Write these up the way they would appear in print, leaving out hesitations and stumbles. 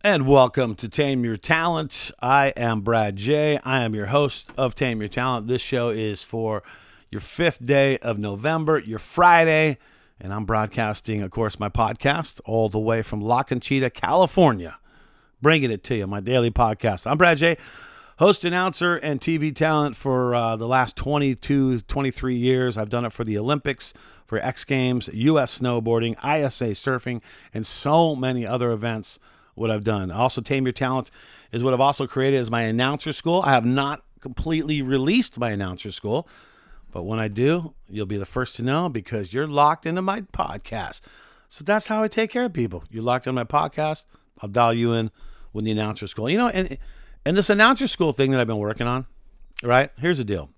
And welcome to Tame Your Talent. I am Brad J. I am your host of Tame Your Talent. This show is for your 5th day of November, your Friday, and I'm broadcasting, of course, my podcast all the way from La Conchita, California, bringing it to you, my daily podcast. I'm Brad J., host, announcer, and TV talent for the last 22, 23 years. I've done it for the Olympics, for X Games, U.S. snowboarding, ISA surfing, and so many other events. What I've done. Also, Tame Your Talent is what I've also created as my announcer school. I have not completely released my announcer school, but when I do, you'll be the first to know because you're locked into my podcast. So that's how I take care of people. You're locked into my podcast. I'll dial you in with the announcer school. You know, and this announcer school thing that I've been working on, right? Here's the deal.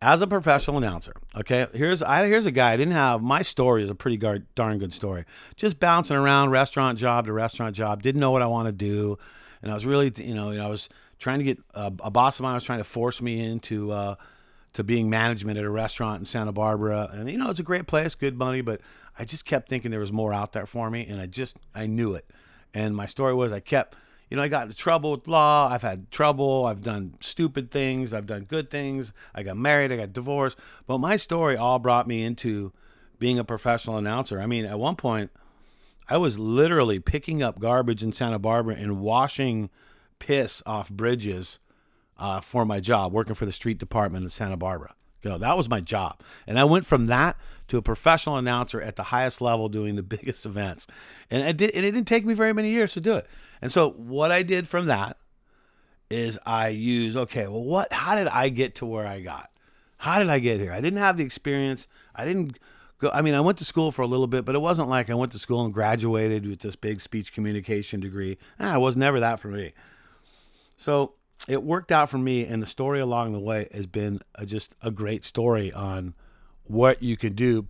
As a professional announcer, okay, here's a guy. I didn't have, my story is a pretty darn good story. Just bouncing around restaurant job to restaurant job, didn't know what I want to do. And I was really, I was trying to get, a boss of mine was trying to force me into to being management at a restaurant in Santa Barbara. And, it's a great place, good money, but I just kept thinking there was more out there for me. And I knew it. And my story was I got into trouble with law. I've had trouble. I've done stupid things. I've done good things. I got married. I got divorced. But my story all brought me into being a professional announcer. I mean, at one point, I was literally picking up garbage in Santa Barbara and washing piss off bridges for my job, working for the street department in Santa Barbara. That was my job. And I went from that to a professional announcer at the highest level doing the biggest events. And it didn't take me very many years to do it. And so what I did from that is I used, how did I get to where I got? How did I get here? I didn't have the experience. I went to school for a little bit, but it wasn't like I went to school and graduated with this big speech communication degree. It was never that for me. So it worked out for me, and the story along the way has been just a great story on what you can do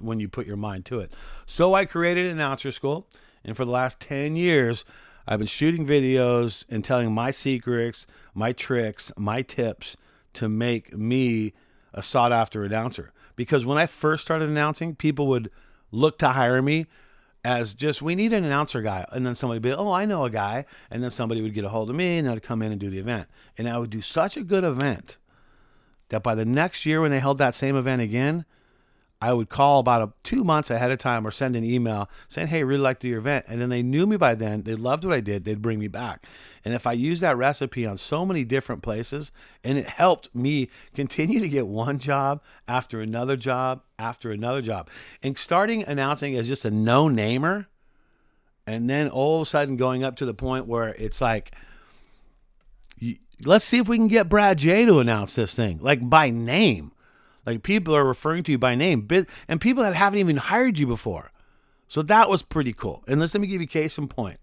when you put your mind to it. So I created an announcer school, and for the last 10 years, I've been shooting videos and telling my secrets, my tricks, my tips to make me a sought-after announcer. Because when I first started announcing, people would look to hire me as just, we need an announcer guy. And then somebody would be, I know a guy. And then somebody would get a hold of me and I'd come in and do the event. And I would do such a good event that by the next year when they held that same event again, I would call about 2 months ahead of time or send an email saying, hey, really like to do your event. And then they knew me by then. They loved what I did. They'd bring me back. And if I used that recipe on so many different places, and it helped me continue to get one job after another job after another job. And starting announcing as just a no-namer, and then all of a sudden going up to the point where it's like, let's see if we can get Brad J to announce this thing, like by name. Like people are referring to you by name, and people that haven't even hired you before. So that was pretty cool. And let me give you case in point.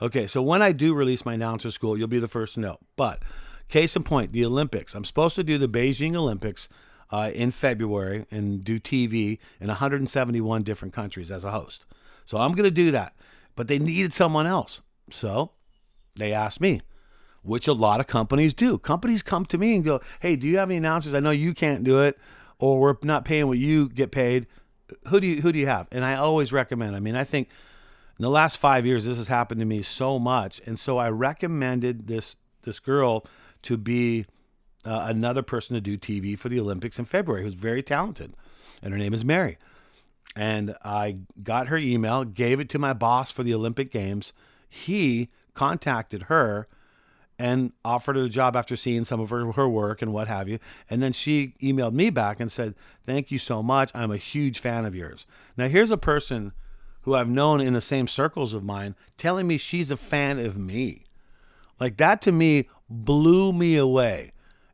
Okay, so when I do release my announcer school, you'll be the first to know. But case in point, the Olympics. I'm supposed to do the Beijing Olympics in February and do TV in 171 different countries as a host. So I'm going to do that. But they needed someone else. So they asked me, which a lot of companies do. Companies come to me and go, hey, do you have any announcers? I know you can't do it, or we're not paying what you get paid. Who do you have? And I always recommend. I think in the last 5 years, this has happened to me so much. And so I recommended this girl to be another person to do TV for the Olympics in February, who's very talented. And her name is Mary. And I got her email, gave it to my boss for the Olympic Games. He contacted her and offered her a job after seeing some of her work and what have you. And then she emailed me back and said, thank you so much. I'm a huge fan of yours. Now, here's a person who I've known in the same circles of mine telling me she's a fan of me. Like that to me blew me away.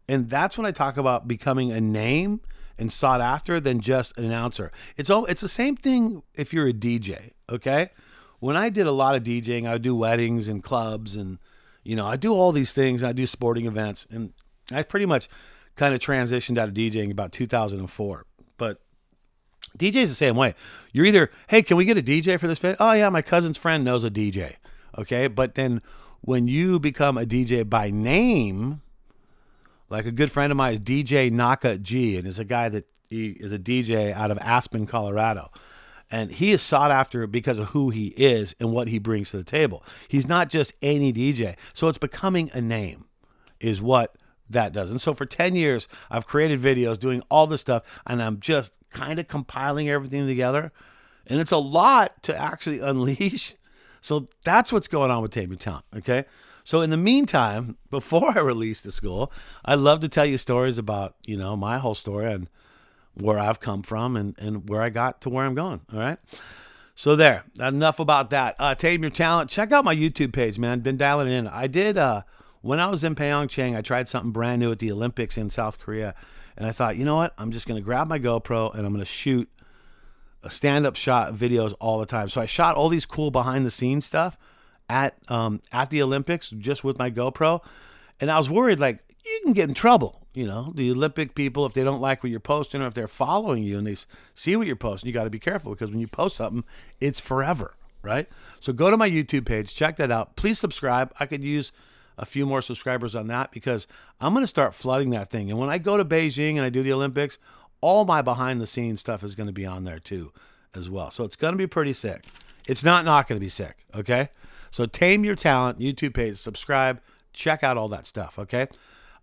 And that's when I talk about becoming a name and sought after than just an announcer. It's the same thing if you're a DJ, okay? When I did a lot of DJing, I would do weddings and clubs and I do all these things. I do sporting events, and I pretty much kind of transitioned out of DJing about 2004. But DJ's the same way. You're either, hey, can we get a DJ for this event? Oh yeah, my cousin's friend knows a DJ. Okay, but then when you become a DJ by name, like a good friend of mine is DJ Naca G, and is a guy that he is a DJ out of Aspen, Colorado. And he is sought after because of who he is and what he brings to the table. He's not just any DJ. So it's becoming a name is what that does. And so for 10 years, I've created videos doing all this stuff, and I'm just kind of compiling everything together. And it's a lot to actually unleash. So that's what's going on with Tame Your Talent, okay? So in the meantime, before I release the school, I'd love to tell you stories about, my whole story and where I've come from and where I got to where I'm going, all right? So there, enough about that. Tame Your Talent. Check out my YouTube page, man. Been dialing it in. I did, when I was in Pyeongchang, I tried something brand new at the Olympics in South Korea. And I thought, you know what? I'm just going to grab my GoPro and I'm going to shoot a stand-up shot videos all the time. So I shot all these cool behind-the-scenes stuff at the Olympics just with my GoPro. And I was worried, like, you can get in trouble. The Olympic people, if they don't like what you're posting or if they're following you and they see what you're posting, you got to be careful because when you post something, it's forever, right? So go to my YouTube page, check that out. Please subscribe. I could use a few more subscribers on that because I'm going to start flooding that thing. And when I go to Beijing and I do the Olympics, all my behind the scenes stuff is going to be on there too as well. So it's going to be pretty sick. It's not going to be sick, okay? So Tame Your Talent, YouTube page, subscribe, check out all that stuff, okay?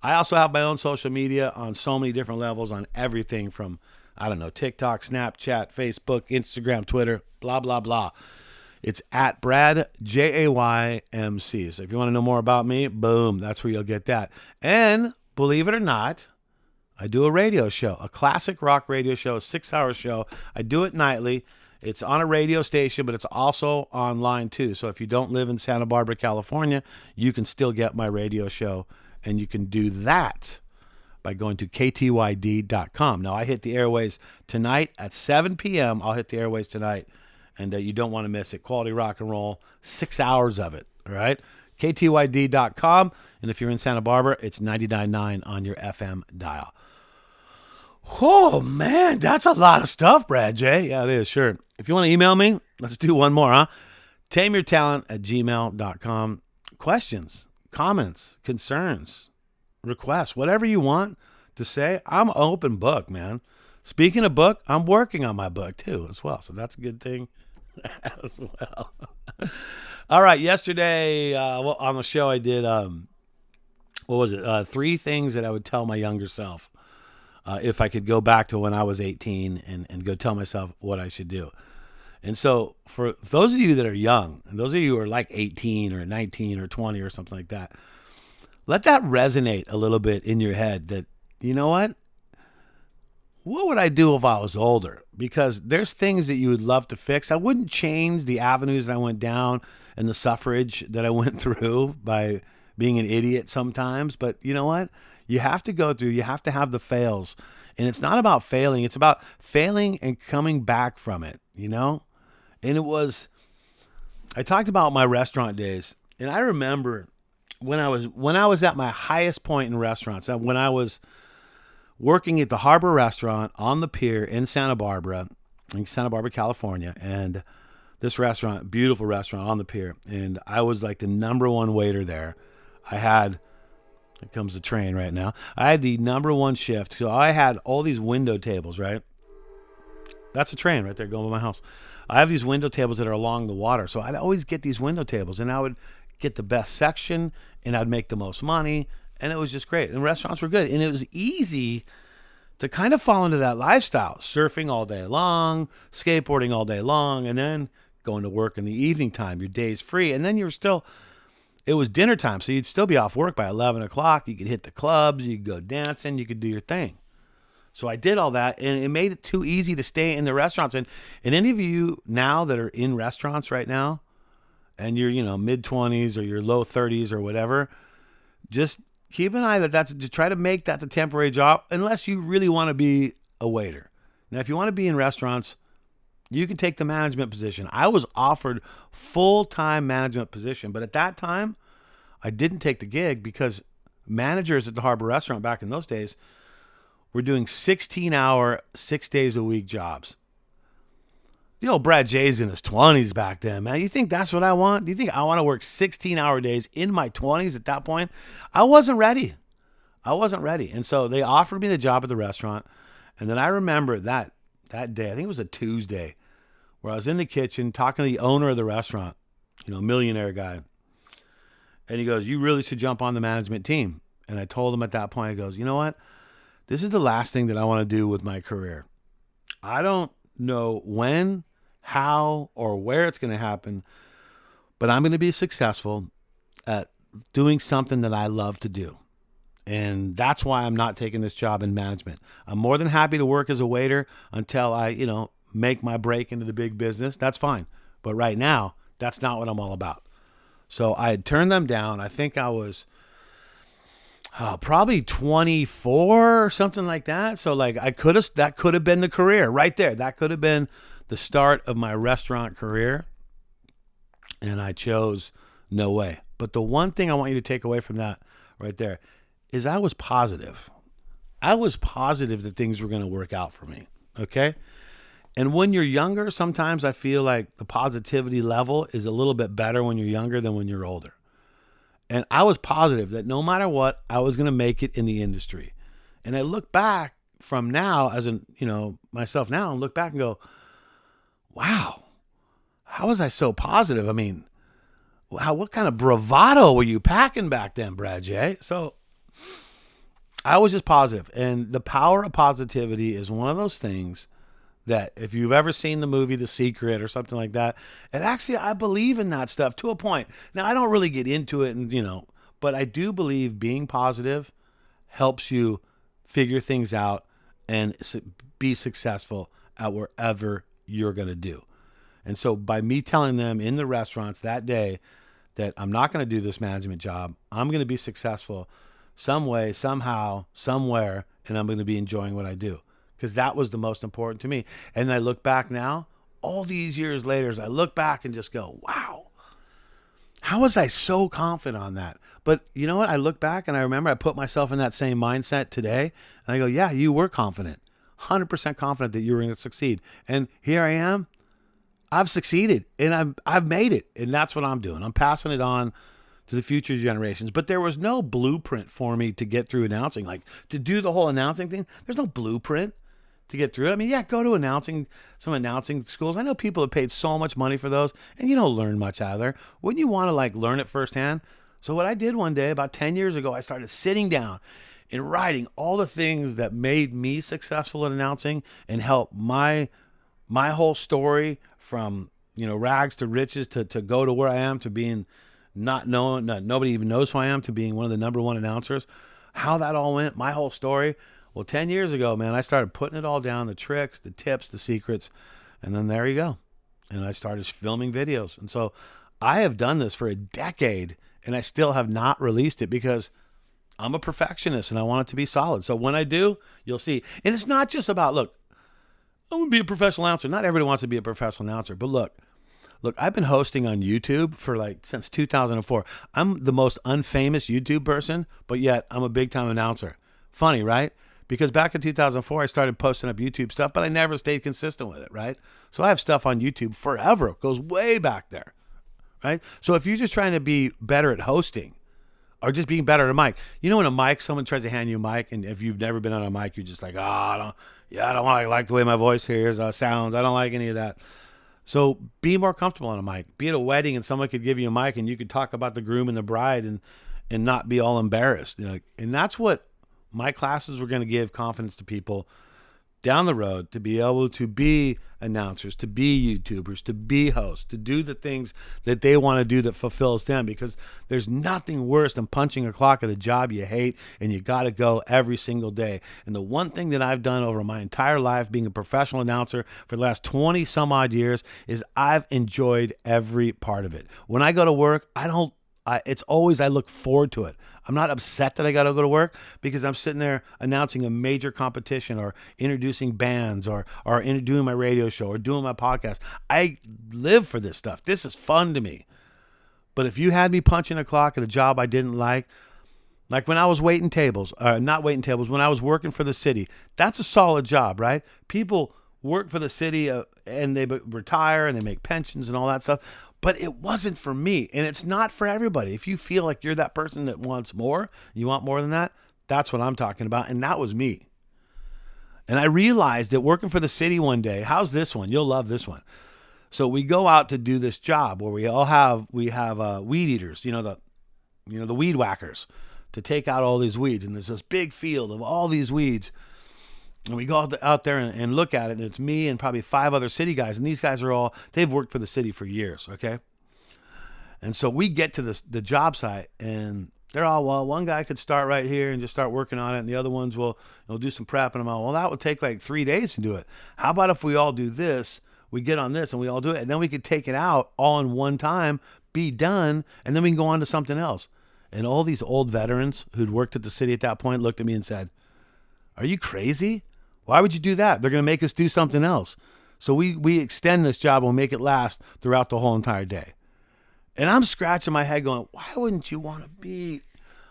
I also have my own social media on so many different levels on everything from, TikTok, Snapchat, Facebook, Instagram, Twitter, blah, blah, blah. It's at Brad, JAYMC. So if you want to know more about me, boom, that's where you'll get that. And believe it or not, I do a radio show, a classic rock radio show, a 6-hour show. I do it nightly. It's on a radio station, but it's also online too. So if you don't live in Santa Barbara, California, you can still get my radio show. And you can do that by going to ktyd.com. Now, I hit the airways tonight at 7 p.m. I'll hit the airways tonight, and you don't want to miss it. Quality rock and roll, 6 hours of it, all right? ktyd.com, and if you're in Santa Barbara, it's 99.9 on your FM dial. Oh, man, that's a lot of stuff, Brad J. Yeah, it is, sure. If you want to email me, let's do one more, huh? tameyourtalent@gmail.com. Questions, comments, concerns, requests, whatever you want to say, I'm open book, man. Speaking of book, I'm working on my book too as well. So that's a good thing as well. All right. Yesterday on the show, I did, 3 things that I would tell my younger self if I could go back to when I was 18 and go tell myself what I should do. And so for those of you that are young, and those of you who are like 18 or 19 or 20 or something like that, let that resonate a little bit in your head that, you know what would I do if I was older? Because there's things that you would love to fix. I wouldn't change the avenues that I went down and the suffrage that I went through by being an idiot sometimes. But you know what? You have to go through, you have to have the fails. And it's not about failing. It's about failing and coming back from it, And I talked about my restaurant days, and I remember when I was at my highest point in restaurants, when I was working at the Harbor Restaurant on the pier in Santa Barbara, California, and this restaurant, beautiful restaurant on the pier, and I was like the number one waiter there. Here comes the train right now. I had the number one shift, so I had all these window tables, right? That's a train right there going by my house. I have these window tables that are along the water. So I'd always get these window tables and I would get the best section and I'd make the most money. And it was just great. And restaurants were good. And it was easy to kind of fall into that lifestyle. Surfing all day long, skateboarding all day long, and then going to work in the evening time. Your day's free. And then it was dinner time. So you'd still be off work by 11 o'clock. You could hit the clubs. You could go dancing. You could do your thing. So I did all that, and it made it too easy to stay in the restaurants. And any of you now that are in restaurants right now, and you're, mid-20s or your low 30s or whatever, just keep an eye to try to make that the temporary job, unless you really want to be a waiter. Now, if you want to be in restaurants, you can take the management position. I was offered full-time management position, but at that time, I didn't take the gig because managers at the Harbor Restaurant back in those days were doing 16-hour, 6 days a week jobs. The old Brad J's in his 20s back then, man. You think that's what I want? Do you think I want to work 16-hour days in my 20s at that point? I wasn't ready. And so they offered me the job at the restaurant. And then I remember that day, I think it was a Tuesday, where I was in the kitchen talking to the owner of the restaurant, millionaire guy. And he goes, "You really should jump on the management team." And I told him at that point, he goes, "You know what? This is the last thing that I want to do with my career. I don't know when, how, or where it's going to happen, but I'm going to be successful at doing something that I love to do. And that's why I'm not taking this job in management. I'm more than happy to work as a waiter until I, make my break into the big business. That's fine. But right now, that's not what I'm all about." So I had turned them down. I think I was probably 24 or something like that. So like that could have been the career right there. That could have been the start of my restaurant career. And I chose no way. But the one thing I want you to take away from that right there is I was positive. I was positive that things were going to work out for me. Okay. And when you're younger, sometimes I feel like the positivity level is a little bit better when you're younger than when you're older. And I was positive that no matter what, I was going to make it in the industry. And I look back from now as myself now and look back and go, wow, how was I so positive? I mean, what kind of bravado were you packing back then, Brad J? So I was just positive. And the power of positivity is one of those things that if you've ever seen the movie The Secret or something like that, and actually I believe in that stuff to a point. Now I don't really get into it but I do believe being positive helps you figure things out and be successful at wherever you're going to do. And so by me telling them in the restaurants that day that I'm not going to do this management job, I'm going to be successful some way, somehow, somewhere, and I'm going to be enjoying what I do. Because that was the most important to me. And I look back now, all these years later, I look back and just go, wow, how was I so confident on that? But you know what? I look back and I remember I put myself in that same mindset today. And I go, yeah, you were confident, 100% confident that you were going to succeed. And here I am. I've succeeded and I've made it. And that's what I'm doing. I'm passing it on to the future generations. But there was no blueprint for me to get through announcing, like to do the whole announcing thing. There's no blueprint to get through it. I mean, yeah, go to some announcing schools. I know people have paid so much money for those and you don't learn much out of there. Wouldn't you want to learn it firsthand? So what I did one day about 10 years ago, I started sitting down and writing all the things that made me successful at announcing and help my whole story from, rags to riches to go to where I am, to being not known, nobody even knows who I am, to being one of the number one announcers, how that all went, my whole story. Well, 10 years ago, man, I started putting it all down, the tricks, the tips, the secrets, and then there you go. And I started filming videos. And so I have done this for a decade, and I still have not released it because I'm a perfectionist and I want it to be solid. So when I do, you'll see. And it's not just about, look, I'm going to be a professional announcer. Not everybody wants to be a professional announcer, but look, I've been hosting on YouTube for since 2004. I'm the most unfamous YouTube person, but yet I'm a big time announcer. Funny, right? Because back in 2004, I started posting up YouTube stuff, but I never stayed consistent with it, right? So I have stuff on YouTube forever. It goes way back there, right? So if you're just trying to be better at hosting or just being better at a mic, when a mic, someone tries to hand you a mic, and if you've never been on a mic, you're just like, I don't like the way my voice hears, sounds. I don't like any of that. So be more comfortable on a mic. Be at a wedding and someone could give you a mic and you could talk about the groom and the bride and not be all embarrassed. And that's what my classes were going to give confidence to people down the road, to be able to be announcers, to be YouTubers, to be hosts, to do the things that they want to do that fulfills them, because there's nothing worse than punching a clock at a job you hate and you got to go every single day. And the one thing that I've done over my entire life being a professional announcer for the last 20 some odd years is I've enjoyed every part of it. When I go to work, it's always, I look forward to it. I'm not upset that I got to go to work because I'm sitting there announcing a major competition or introducing bands or doing my radio show or doing my podcast. I live for this stuff. This is fun to me. But if you had me punching a clock at a job I didn't like when I was when I was working for the city, that's a solid job, right? People work for the city and they retire and they make pensions and all that stuff. But it wasn't for me, and it's not for everybody. If you feel like you're that person that wants more, you want more than that, that's what I'm talking about, and that was me. And I realized that working for the city one day, how's this one? You'll love this one. So we go out to do this job where we have weed eaters, the weed whackers, to take out all these weeds. And there's this big field of all these weeds. And we go out there and look at it, and it's me and probably 5 other city guys. And these guys they've worked for the city for years, okay? And so we get to the job site, and they're all, well, one guy could start right here and just start working on it, and the other ones will do some prep. And I'm all, well, that would take like 3 days to do it. How about if we all do this? We get on this and we all do it, and then we could take it out all in one time, be done, and then we can go on to something else. And all these old veterans who'd worked at the city at that point looked at me and said, are you crazy? Why would you do that? They're going to make us do something else. So we extend this job and we'll make it last throughout the whole entire day. And I'm scratching my head going, why wouldn't you want to be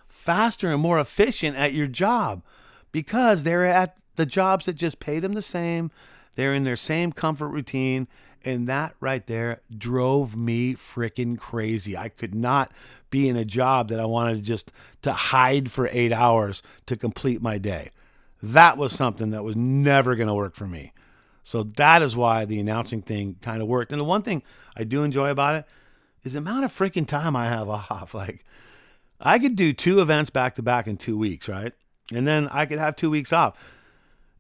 faster and more efficient at your job? Because they're at the jobs that just pay them the same. They're in their same comfort routine. And that right there drove me freaking crazy. I could not be in a job that I wanted to hide for 8 hours to complete my day. That was something that was never going to work for me. So that is why the announcing thing kind of worked. And the one thing I do enjoy about it is the amount of freaking time I have off. Like, I could do 2 events back to back in 2 weeks, right? And then I could have 2 weeks off.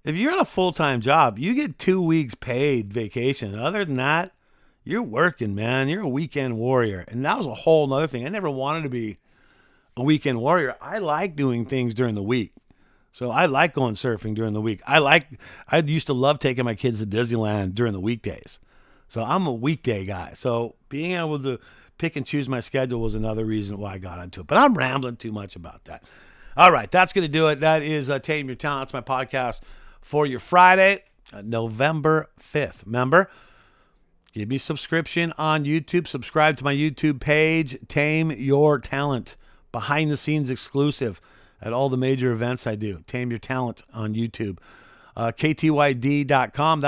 If you're on a full-time job, you get 2 weeks paid vacation. Other than that, you're working, man. You're a weekend warrior. And that was a whole nother thing. I never wanted to be a weekend warrior. I like doing things during the week. So I like going surfing during the week. I used to love taking my kids to Disneyland during the weekdays. So I'm a weekday guy. So being able to pick and choose my schedule was another reason why I got into it. But I'm rambling too much about that. All right, that's going to do it. That is Tame Your Talent. It's my podcast for your Friday, November 5th. Remember, give me a subscription on YouTube. Subscribe to my YouTube page, Tame Your Talent, behind the scenes exclusive at all the major events I do. Tame Your Talent on YouTube. KTYD.com. That's